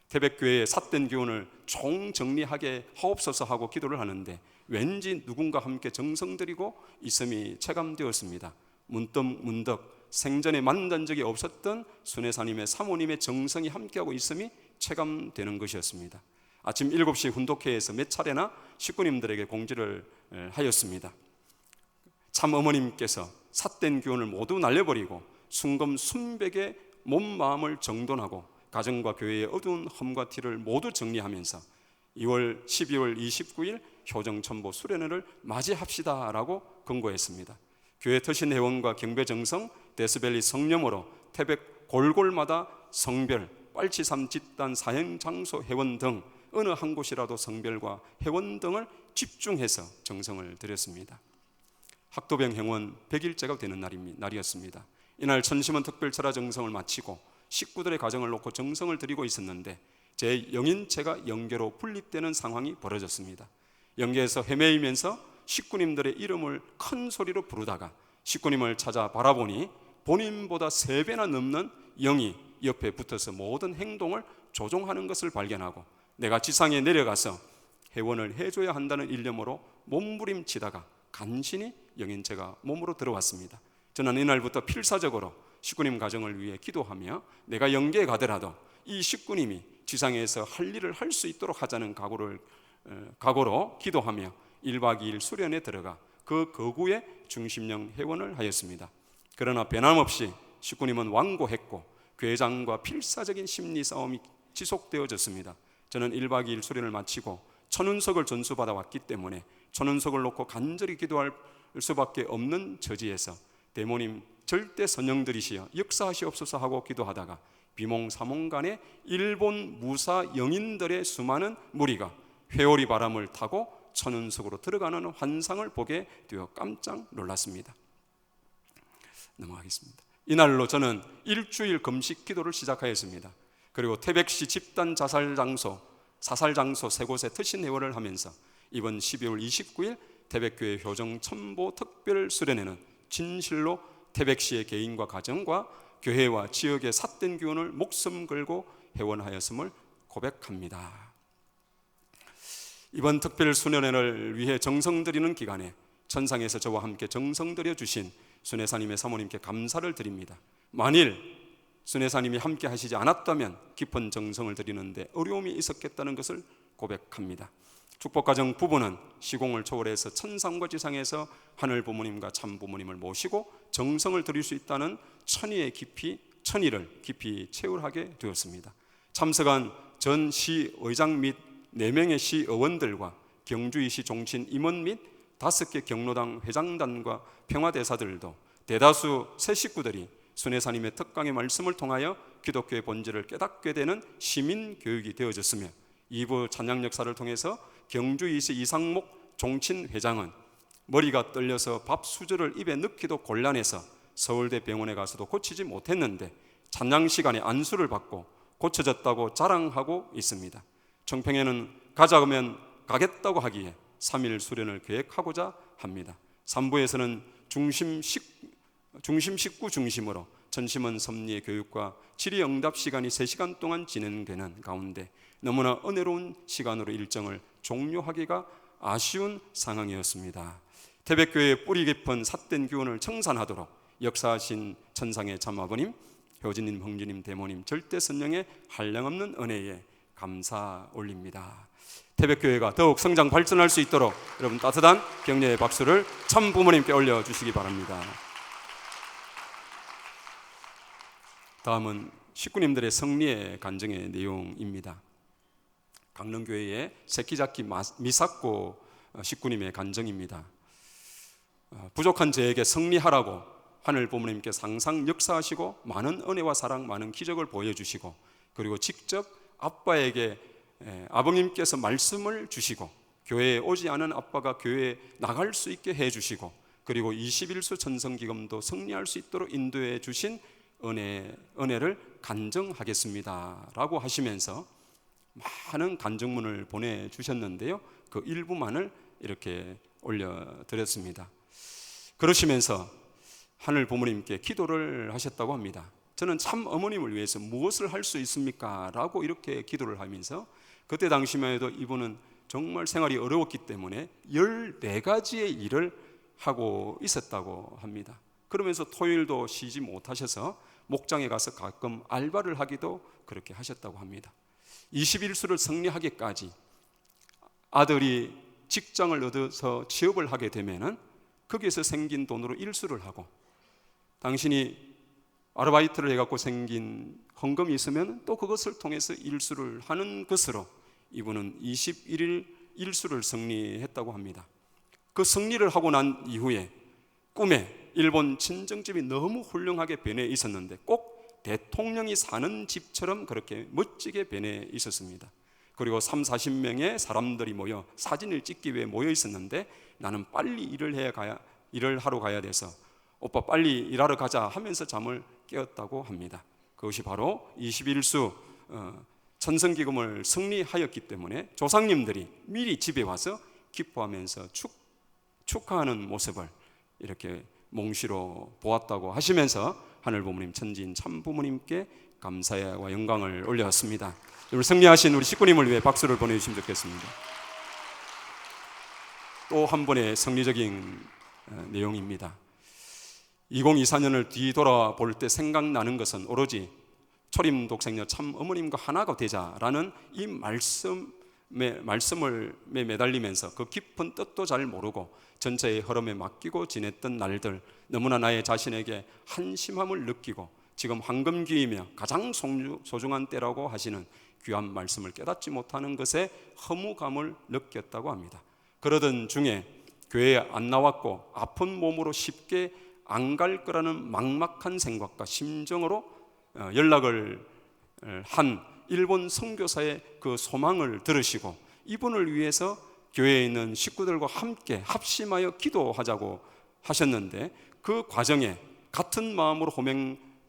Speaker 1: 태백교회의 삿된 기운을 총정리하게 하옵소서 하고 기도를 하는데 왠지 누군가 함께 정성 들이고 있음이 체감되었습니다. 문득 생전에 만난 적이 없었던 순회사님의 사모님의 정성이 함께하고 있음이 체감되는 것이었습니다. 아침 7시 훈독회에서 몇 차례나 식구님들에게 공지를 하였습니다. 참 어머님께서 삿된 기운을 모두 날려버리고 순검순백의 몸 마음을 정돈하고 가정과 교회의 어두운 험과 티를 모두 정리하면서 12월 29일 효정천보 수련회를 맞이합시다라고 권고했습니다. 교회 터신 회원과 경배정성, 데스밸리 성령으로 태백 골골마다 성별, 빨치산 집단 사행장소 회원 등 어느 한 곳이라도 성별과 회원 등을 집중해서 정성을 드렸습니다. 학도병 행원 100일째가 되는 날이었습니다. 이날 천심원 특별철야 정성을 마치고 식구들의 가정을 놓고 정성을 드리고 있었는데 제 영인체가 영계로 분립되는 상황이 벌어졌습니다. 영계에서 헤매이면서 식구님들의 이름을 큰 소리로 부르다가 식구님을 찾아 바라보니 본인보다 3배나 넘는 영이 옆에 붙어서 모든 행동을 조종하는 것을 발견하고 내가 지상에 내려가서 회원을 해줘야 한다는 일념으로 몸부림치다가 간신히 영인체가 몸으로 들어왔습니다. 저는 이날부터 필사적으로 식구님 가정을 위해 기도하며 내가 영계에 가더라도 이 식구님이 지상에서 할 일을 할 수 있도록 하자는 각오로 기도하며 1박 2일 수련에 들어가 그 거구의 중심령 회원을 하였습니다. 그러나 변함없이 식구님은 완고했고 교회장과 필사적인 심리 싸움이 지속되어졌습니다. 저는 1박 2일 수련을 마치고 천운석을 전수받아 왔기 때문에 천운석을 놓고 간절히 기도할 수밖에 없는 처지에서 대모님 절대 선영들이시여 역사하시옵소서 하고 기도하다가 비몽사몽간에 일본 무사 영인들의 수많은 무리가 회오리 바람을 타고 천운석으로 들어가는 환상을 보게 되어 깜짝 놀랐습니다. 넘어가겠습니다. 이날로 저는 일주일 금식 기도를 시작하였습니다. 그리고 태백시 집단 사살장소 3곳에 터신 회원을 하면서 이번 12월 29일 태백교회 효정천보 특별 수련회는 진실로 태백시의 개인과 가정과 교회와 지역의 삿된 기운을 목숨 걸고 회원하였음을 고백합니다. 이번 특별 수련회를 위해 정성 들이는 기간에 천상에서 저와 함께 정성 들여 주신 순회사님의 사모님께 감사를 드립니다. 만일 순회사님이 함께 하시지 않았다면 깊은 정성을 드리는데 어려움이 있었겠다는 것을 고백합니다. 축복가정 부부는 시공을 초월해서 천상과 지상에서 하늘 부모님과 참 부모님을 모시고 정성을 드릴 수 있다는 천의를 깊이 체울하게 되었습니다. 참석한 전 시의장 및 4명의 시의원들과 경주이시 종친 임원 및 5개 경로당 회장단과 평화대사들도 대다수 새 식구들이 순회사님의 특강의 말씀을 통하여 기독교의 본질을 깨닫게 되는 시민교육이 되어졌으며 2부 찬양 역사를 통해서 경주이시 이상목 종친 회장은 머리가 떨려서 밥 수저를 입에 넣기도 곤란해서 서울대 병원에 가서도 고치지 못했는데 찬양 시간에 안수를 받고 고쳐졌다고 자랑하고 있습니다. 청평에는 가자면 가겠다고 하기에 3일 수련을 계획하고자 합니다. 3부에서는 중심 식구 중심으로 전심원 섭리의 교육과 질의응답 시간이 3시간 동안 진행되는 가운데 너무나 은혜로운 시간으로 일정을 종료하기가 아쉬운 상황이었습니다. 태백교회의 뿌리 깊은 삿된 기운을 청산하도록 역사하신 천상의 참아버님, 효진님, 형제님, 대모님, 절대 선령의 한량없는 은혜에 감사 올립니다. 태백교회가 더욱 성장 발전할 수 있도록 여러분 따뜻한 격려의 박수를 참 부모님께 올려주시기 바랍니다. 다음은 식구님들의 성리의 간증의 내용입니다. 강릉교회의 세키자키 미사코 식구님의 간증입니다. 부족한 저에게 승리하라고 하늘 부모님께서 항상 역사하시고 많은 은혜와 사랑, 많은 기적을 보여주시고, 그리고 직접 아빠에게 아버님께서 말씀을 주시고, 교회에 오지 않은 아빠가 교회에 나갈 수 있게 해주시고, 그리고 21수 천성기금도 승리할 수 있도록 인도해 주신 은혜를 간증하겠습니다 라고 하시면서 많은 간증문을 보내주셨는데요, 그 일부만을 이렇게 올려드렸습니다. 그러시면서 하늘 부모님께 기도를 하셨다고 합니다. 저는 참 어머님을 위해서 무엇을 할 수 있습니까? 라고 이렇게 기도를 하면서, 그때 당시만 해도 이분은 정말 생활이 어려웠기 때문에 14가지의 일을 하고 있었다고 합니다. 그러면서 토요일도 쉬지 못하셔서 목장에 가서 가끔 알바를 하기도 그렇게 하셨다고 합니다. 21수를 승리하기까지 아들이 직장을 얻어서 취업을 하게 되면은 거기에서 생긴 돈으로 일수를 하고, 당신이 아르바이트를 해갖고 생긴 헌금이 있으면 또 그것을 통해서 일수를 하는 것으로 이분은 21일 일수를 승리했다고 합니다. 그 승리를 하고 난 이후에 꿈에 일본 친정집이 너무 훌륭하게 변해 있었는데 꼭 대통령이 사는 집처럼 그렇게 멋지게 변해 있었습니다. 그리고 30-40명의 사람들이 모여 사진을 찍기 위해 모여 있었는데 나는 빨리 일을 하러 가야 돼서 오빠 빨리 일하러 가자 하면서 잠을 깨었다고 합니다. 그것이 바로 21수 천성기금을 승리하였기 때문에 조상님들이 미리 집에 와서 기뻐하면서 축하하는 모습을 이렇게 몽시로 보았다고 하시면서 하늘 부모님, 천지인 참 부모님께 감사와 영광을 올려왔습니다. 오늘 승리하신 우리 식구님을 위해 박수를 보내주시면 좋겠습니다. 또 한 번의 성리적인 내용입니다. 2024년을 뒤돌아볼 때 생각나는 것은 오로지 초림 독생녀 참 어머님과 하나가 되자라는 이 말씀을 매달리면서 그 깊은 뜻도 잘 모르고 전체의 흐름에 맡기고 지냈던 날들, 너무나 나의 자신에게 한심함을 느끼고 지금 황금기이며 가장 소중한 때라고 하시는 귀한 말씀을 깨닫지 못하는 것에 허무감을 느꼈다고 합니다. 그러던 중에 교회에 안 나왔고 아픈 몸으로 쉽게 안 갈 거라는 막막한 생각과 심정으로 연락을 한 일본 선교사의 그 소망을 들으시고 이분을 위해서 교회에 있는 식구들과 함께 합심하여 기도하자고 하셨는데, 그 과정에 같은 마음으로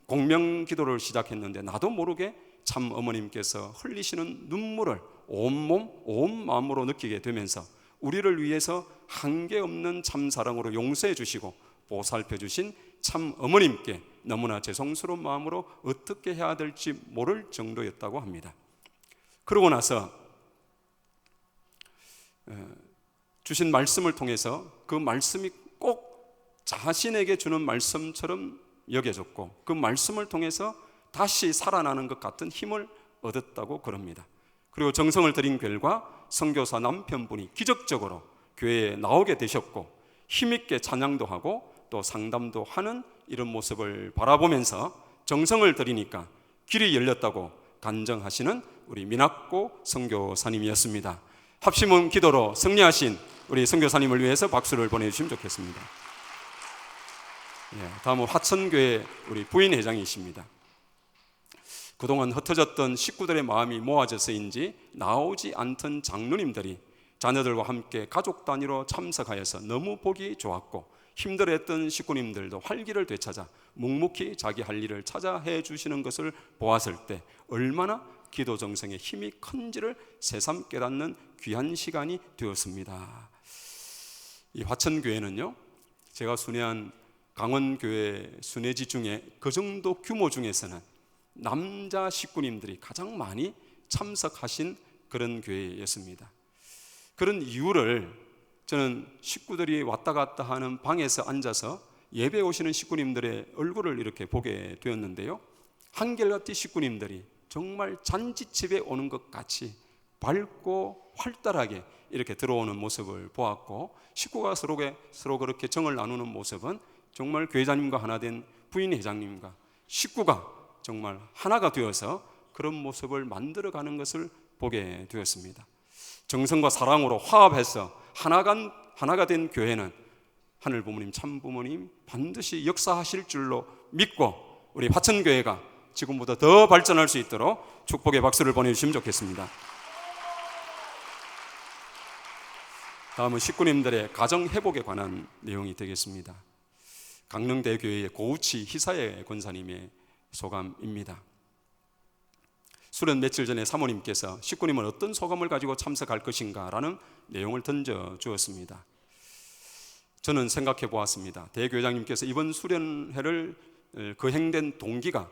Speaker 1: 공명 기도를 시작했는데 나도 모르게 참 어머님께서 흘리시는 눈물을 온 마음으로 느끼게 되면서 우리를 위해서 한계 없는 참 사랑으로 용서해 주시고 보살펴 주신 참 어머님께 너무나 죄송스러운 마음으로 어떻게 해야 될지 모를 정도였다고 합니다. 그러고 나서 주신 말씀을 통해서 그 말씀이 꼭 자신에게 주는 말씀처럼 여겨졌고 그 말씀을 통해서 다시 살아나는 것 같은 힘을 얻었다고 그럽니다. 그리고 정성을 들인 결과 선교사 남편분이 기적적으로 교회에 나오게 되셨고 힘있게 찬양도 하고 또 상담도 하는 이런 모습을 바라보면서 정성을 들이니까 길이 열렸다고 간증하시는 우리 민학고 선교사님이었습니다. 합심한 기도로 승리하신 우리 선교사님을 위해서 박수를 보내주시면 좋겠습니다. 다음은 화천교회 우리 부인 회장이십니다. 그동안 흩어졌던 식구들의 마음이 모아져서인지 나오지 않던 장로님들이 자녀들과 함께 가족 단위로 참석하여서 너무 보기 좋았고, 힘들어했던 식구님들도 활기를 되찾아 묵묵히 자기 할 일을 찾아 해주시는 것을 보았을 때 얼마나 기도 정성의 힘이 큰지를 새삼 깨닫는 귀한 시간이 되었습니다. 이 화천교회는요, 제가 순회한 강원교회 순회지 중에 그 정도 규모 중에서는 남자 식구님들이 가장 많이 참석하신 그런 교회였습니다. 그런 이유를 저는 식구들이 왔다 갔다 하는 방에서 앉아서 예배 오시는 식구님들의 얼굴을 이렇게 보게 되었는데요, 한결같이 식구님들이 정말 잔치집에 오는 것 같이 밝고 활달하게 이렇게 들어오는 모습을 보았고, 식구가 서로 그렇게 정을 나누는 모습은 정말 교회자님과 하나 된 부인 회장님과 식구가 정말 하나가 되어서 그런 모습을 만들어가는 것을 보게 되었습니다. 정성과 사랑으로 화합해서 하나가 된 교회는 하늘 부모님, 참 부모님 반드시 역사하실 줄로 믿고 우리 화천교회가 지금보다 더 발전할 수 있도록 축복의 박수를 보내주시면 좋겠습니다. 다음은 식구님들의 가정 회복에 관한 내용이 되겠습니다. 강릉대교회의 고우치 희사의 권사님의 소감입니다. 수련 며칠 전에 사모님께서 식구님은 어떤 소감을 가지고 참석할 것인가 라는 내용을 던져주었습니다. 저는 생각해 보았습니다. 대교장님께서 이번 수련회를 거행된 동기가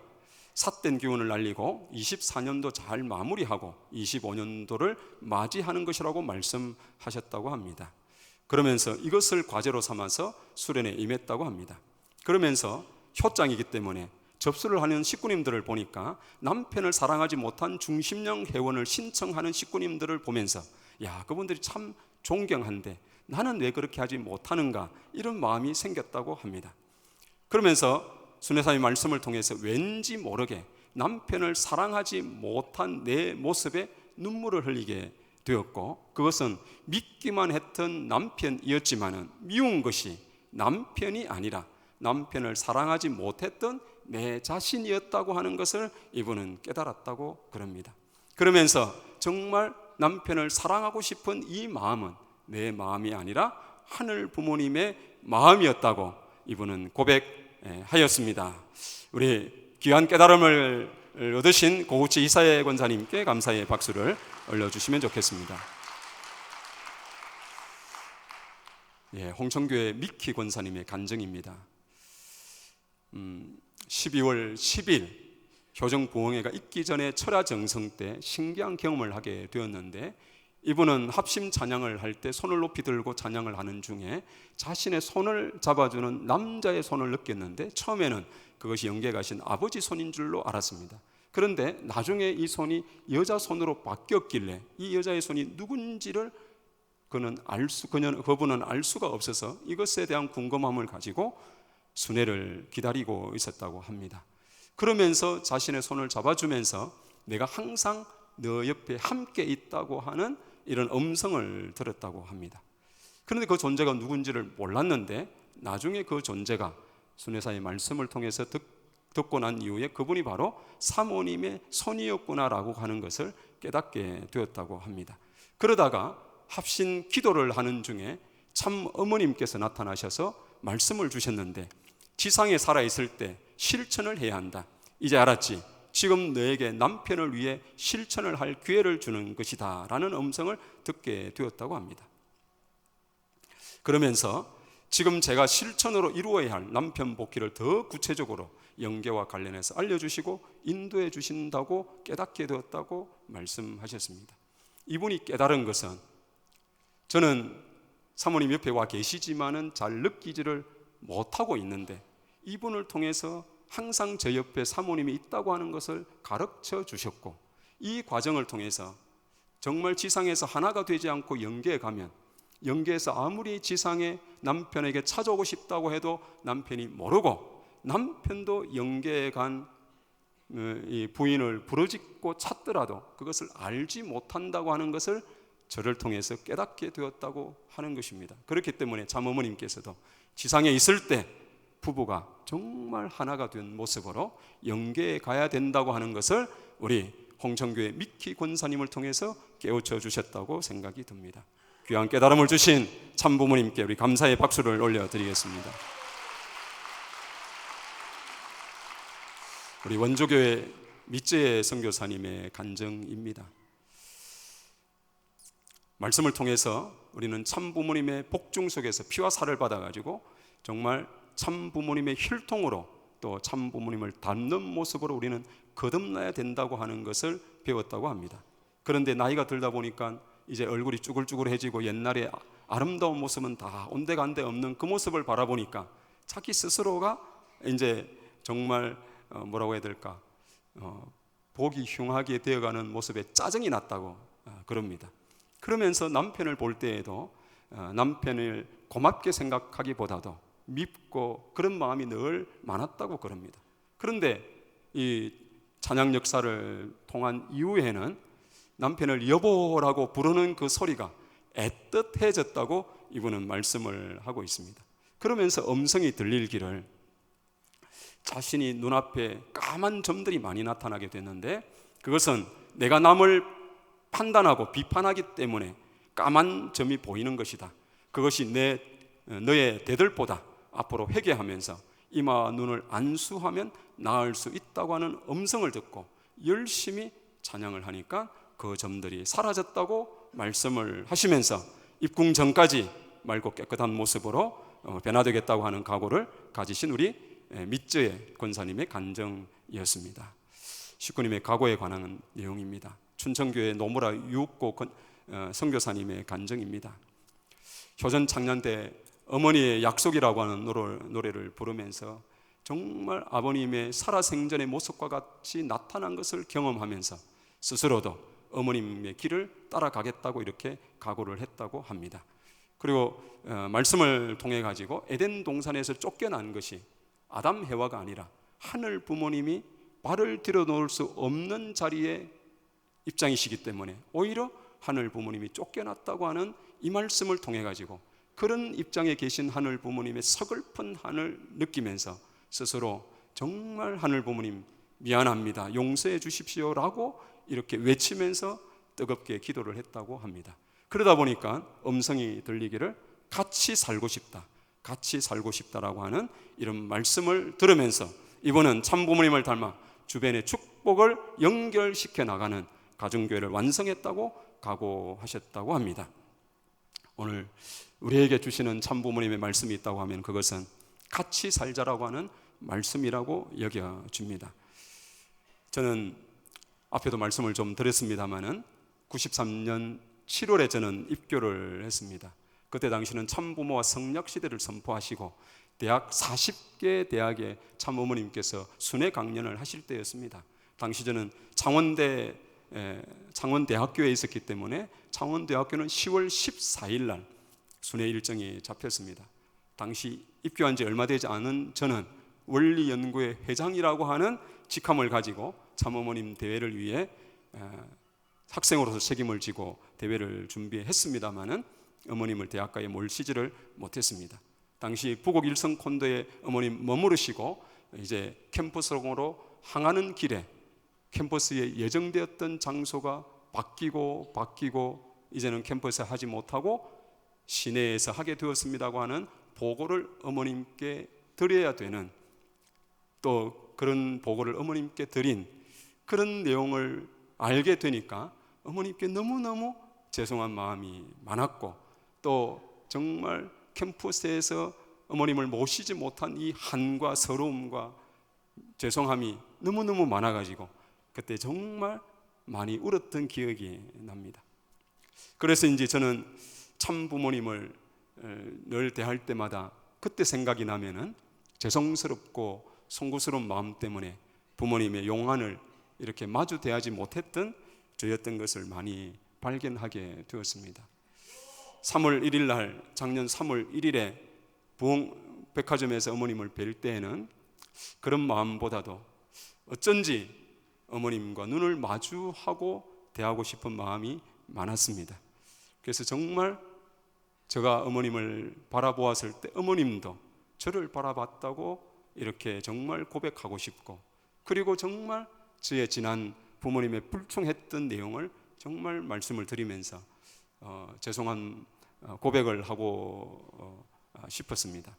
Speaker 1: 삿된 기운을 날리고 24년도 잘 마무리하고 25년도를 맞이하는 것이라고 말씀하셨다고 합니다. 그러면서 이것을 과제로 삼아서 수련에 임했다고 합니다. 그러면서 효장이기 때문에 접수를 하는 식구님들을 보니까 남편을 사랑하지 못한 중심령 회원을 신청하는 식구님들을 보면서 야, 그분들이 참 존경한데 나는 왜 그렇게 하지 못하는가, 이런 마음이 생겼다고 합니다. 그러면서 순회사의 말씀을 통해서 왠지 모르게 남편을 사랑하지 못한 내 모습에 눈물을 흘리게 되었고, 그것은 믿기만 했던 남편이었지만은 미운 것이 남편이 아니라 남편을 사랑하지 못했던 내 자신이었다고 하는 것을 이분은 깨달았다고 그럽니다. 그러면서 정말 남편을 사랑하고 싶은 이 마음은 내 마음이 아니라 하늘 부모님의 마음이었다고 이분은 고백하였습니다. 우리 귀한 깨달음을 얻으신 고우치 이사의 권사님께 감사의 박수를 올려주시면 좋겠습니다. 홍천교회 미키 권사님의 간증입니다. 12월 10일 효정부흥회가 있기 전에 철야정성 때 신기한 경험을 하게 되었는데, 이분은 합심 찬양을 할 때 손을 높이 들고 찬양을 하는 중에 자신의 손을 잡아주는 남자의 손을 느꼈는데, 처음에는 그것이 영계에 가신 아버지 손인 줄로 알았습니다. 그런데 나중에 이 손이 여자 손으로 바뀌었길래 이 여자의 손이 누군지를 그분은 알 수가 없어서 이것에 대한 궁금함을 가지고 순회를 기다리고 있었다고 합니다. 그러면서 자신의 손을 잡아주면서 내가 항상 너 옆에 함께 있다고 하는 이런 음성을 들었다고 합니다. 그런데 그 존재가 누군지를 몰랐는데 나중에 그 존재가 순회사의 말씀을 통해서 듣고 난 이후에 그분이 바로 사모님의 손이었구나라고 하는 것을 깨닫게 되었다고 합니다. 그러다가 합신 기도를 하는 중에 참 어머님께서 나타나셔서 말씀을 주셨는데, 지상에 살아있을 때 실천을 해야 한다. 이제 알았지? 지금 너에게 남편을 위해 실천을 할 기회를 주는 것이다 라는 음성을 듣게 되었다고 합니다. 그러면서 지금 제가 실천으로 이루어야 할 남편 복귀를 더 구체적으로 영계와 관련해서 알려주시고 인도해 주신다고 깨닫게 되었다고 말씀하셨습니다. 이분이 깨달은 것은, 저는 사모님 옆에 와 계시지만은 잘 느끼지를 못하고 있는데 이분을 통해서 항상 제 옆에 사모님이 있다고 하는 것을 가르쳐 주셨고, 이 과정을 통해서 정말 지상에서 하나가 되지 않고 영계에 가면, 영계에서 아무리 지상에 남편에게 찾아오고 싶다고 해도 남편이 모르고, 남편도 영계에 간 이 부인을 부르짖고 찾더라도 그것을 알지 못한다고 하는 것을 저를 통해서 깨닫게 되었다고 하는 것입니다. 그렇기 때문에 참 어머님께서도 지상에 있을 때 부부가 정말 하나가 된 모습으로 영계에 가야 된다고 하는 것을 우리 홍천교회 미키 권사님을 통해서 깨우쳐 주셨다고 생각이 듭니다. 귀한 깨달음을 주신 참부모님께 우리 감사의 박수를 올려드리겠습니다. 우리 원조교회 밑재 선교사님의 간증입니다. 말씀을 통해서 우리는 참부모님의 복중 속에서 피와 살을 받아가지고 정말 참부모님의 혈통으로 또 참부모님을 닮는 모습으로 우리는 거듭나야 된다고 하는 것을 배웠다고 합니다. 그런데 나이가 들다 보니까 이제 얼굴이 쭈글쭈글해지고 옛날에 아름다운 모습은 다 온데간데 없는 그 모습을 바라보니까 자기 스스로가 이제 정말 뭐라고 해야 될까, 보기 흉하게 되어가는 모습에 짜증이 났다고 그럽니다. 그러면서 남편을 볼 때에도 남편을 고맙게 생각하기보다도 밉고 그런 마음이 늘 많았다고 그럽니다. 그런데 이 찬양 역사를 통한 이후에는 남편을 여보라고 부르는 그 소리가 애틋해졌다고 이분은 말씀을 하고 있습니다. 그러면서 음성이 들릴기를 자신이 눈앞에 까만 점들이 많이 나타나게 됐는데 그것은 내가 남을 판단하고 비판하기 때문에 까만 점이 보이는 것이다. 그것이 너의 대들보다 앞으로 회개하면서 이마와 눈을 안수하면 나을 수 있다고 하는 음성을 듣고 열심히 찬양을 하니까 그 점들이 사라졌다고 말씀을 하시면서 입궁 전까지 맑고 깨끗한 모습으로 변화되겠다고 하는 각오를 가지신 우리 밑저의 권사님의 간증이었습니다. 식구님의 각오에 관한 내용입니다. 춘천교회 노무라 유옥고 선교사님의 간증입니다. 효전 창년 때 어머니의 약속이라고 하는 노래를 부르면서 정말 아버님의 살아생전의 모습과 같이 나타난 것을 경험하면서 스스로도 어머님의 길을 따라가겠다고 이렇게 각오를 했다고 합니다. 그리고 말씀을 통해 가지고 에덴 동산에서 쫓겨난 것이 아담 해와가 아니라 하늘 부모님이 발을 들여놓을 수 없는 자리에 입장이시기 때문에 오히려 하늘 부모님이 쫓겨났다고 하는 이 말씀을 통해 가지고 그런 입장에 계신 하늘 부모님의 서글픈 한을 느끼면서 스스로 정말 하늘 부모님 미안합니다, 용서해 주십시오라고 이렇게 외치면서 뜨겁게 기도를 했다고 합니다. 그러다 보니까 음성이 들리기를 같이 살고 싶다, 같이 살고 싶다라고 하는 이런 말씀을 들으면서 이분은 참 부모님을 닮아 주변의 축복을 연결시켜 나가는 가정교회를 완성했다고 각오하셨다고 합니다. 오늘 우리에게 주시는 참 부모님의 말씀이 있다고 하면 그것은 같이 살자라고 하는 말씀이라고 여겨집니다. 저는 앞에도 말씀을 좀 드렸습니다마는 93년 7월에 저는 입교를 했습니다. 그때 당시는 참부모와 성략 시대를 선포하시고 대학 40개 대학에 참어머님께서 순회 강연을 하실 때였습니다. 당시 저는 창원대학교에 있었기 때문에 창원대학교는 10월 14일 날 순회 일정이 잡혔습니다. 당시 입교한 지 얼마 되지 않은 저는 원리연구회 회장이라고 하는 직함을 가지고 참어머님 대회를 위해 학생으로서 책임을 지고 대회를 준비했습니다마는 어머님을 대학가에 몰시지를 못했습니다. 당시 부곡 일성 콘도에 어머님 머무르시고 이제 캠퍼스로 향하는 길에 캠퍼스에 예정되었던 장소가 바뀌고 이제는 캠퍼스에 하지 못하고 시내에서 하게 되었습니다고 하는 보고를 어머님께 드려야 되는, 또 그런 보고를 어머님께 드린 그런 내용을 알게 되니까 어머님께 너무너무 죄송한 마음이 많았고, 또 정말 캠퍼스에서 어머님을 모시지 못한 이 한과 서러움과 죄송함이 너무너무 많아가지고 그때 정말 많이 울었던 기억이 납니다. 그래서 이제 저는 참 부모님을 늘 대할 때마다 그때 생각이 나면은 죄송스럽고 송구스러운 마음 때문에 부모님의 용안을 이렇게 마주 대하지 못했던 저였던 것을 많이 발견하게 되었습니다. 3월 1일 날, 작년 3월 1일에 부흥백화점에서 어머님을 뵐 때에는 그런 마음보다도 어쩐지 어머님과 눈을 마주하고 대하고 싶은 마음이 많았습니다. 그래서 정말 제가 어머님을 바라보았을 때 어머님도 저를 바라봤다고 이렇게 정말 고백하고 싶고, 그리고 정말 저의 지난 부모님의 불충했던 내용을 정말 말씀을 드리면서 죄송한 고백을 하고 싶었습니다.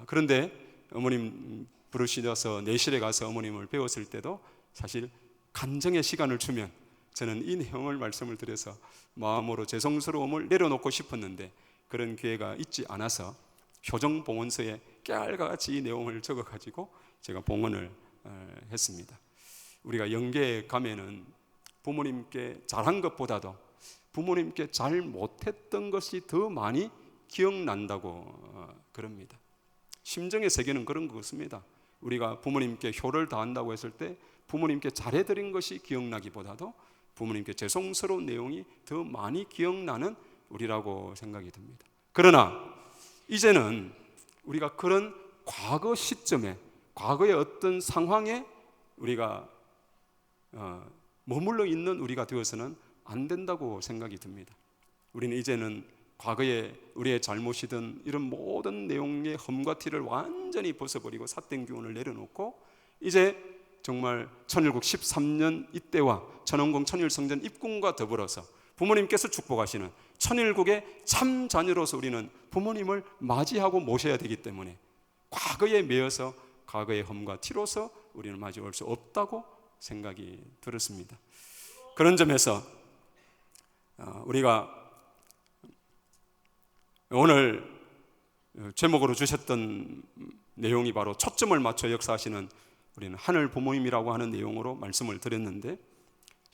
Speaker 1: 그런데 어머님 부르시셔서 내실에 가서 어머님을 배웠을 때도 사실 간증의 시간을 주면 저는 이 내용을 말씀을 드려서 마음으로 죄송스러움을 내려놓고 싶었는데 그런 기회가 있지 않아서 효정 봉헌서에 깨알같이 이 내용을 적어가지고 제가 봉헌을 했습니다. 우리가 영계에 가면은 부모님께 잘한 것보다도 부모님께 잘 못했던 것이 더 많이 기억난다고 그럽니다. 심정의 세계는 그런 것 같습니다. 우리가 부모님께 효를 다한다고 했을 때 부모님께 잘해드린 것이 기억나기보다도 부모님께 죄송스러운 내용이 더 많이 기억나는 우리라고 생각이 듭니다. 그러나 이제는 우리가 그런 과거 시점에, 과거의 어떤 상황에 우리가 머물러 있는 우리가 되어서는 안 된다고 생각이 듭니다. 우리는 이제는 과거에 우리의 잘못이든 이런 모든 내용의 험과 티를 완전히 벗어버리고 삿된 기운을 내려놓고 이제 정말 천일국 13년 이때와 천원공 천일성전 입궁과 더불어서 부모님께서 축복하시는 천일국의 참 자녀로서 우리는 부모님을 맞이하고 모셔야 되기 때문에 과거에 매여서 과거의 험과 티로서 우리는 맞이할 수 없다고 생각이 들었습니다. 그런 점에서 우리가 오늘 제목으로 주셨던 내용이 바로 초점을 맞춰 역사하시는 우리는 하늘 부모님이라고 하는 내용으로 말씀을 드렸는데,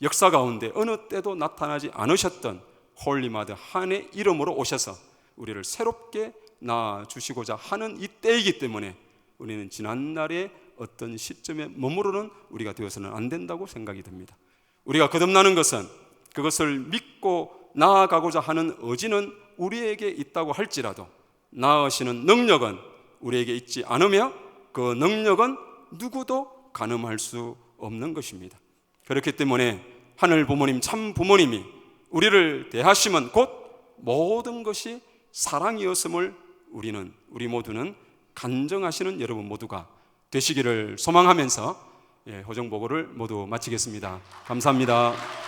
Speaker 1: 역사 가운데 어느 때도 나타나지 않으셨던 홀리마더 하나님의 이름으로 오셔서 우리를 새롭게 낳아주시고자 하는 이 때이기 때문에 우리는 지난날의 어떤 시점에 머무르는 우리가 되어서는 안 된다고 생각이 듭니다. 우리가 거듭나는 것은 그것을 믿고 나아가고자 하는 의지는 우리에게 있다고 할지라도 나으시는 능력은 우리에게 있지 않으며 그 능력은 누구도 가늠할 수 없는 것입니다. 그렇기 때문에 하늘 부모님, 참 부모님이 우리를 대하심은 곧 모든 것이 사랑이었음을 우리 모두는 간증하시는 여러분 모두가 되시기를 소망하면서 호정보고를 모두 마치겠습니다. 감사합니다.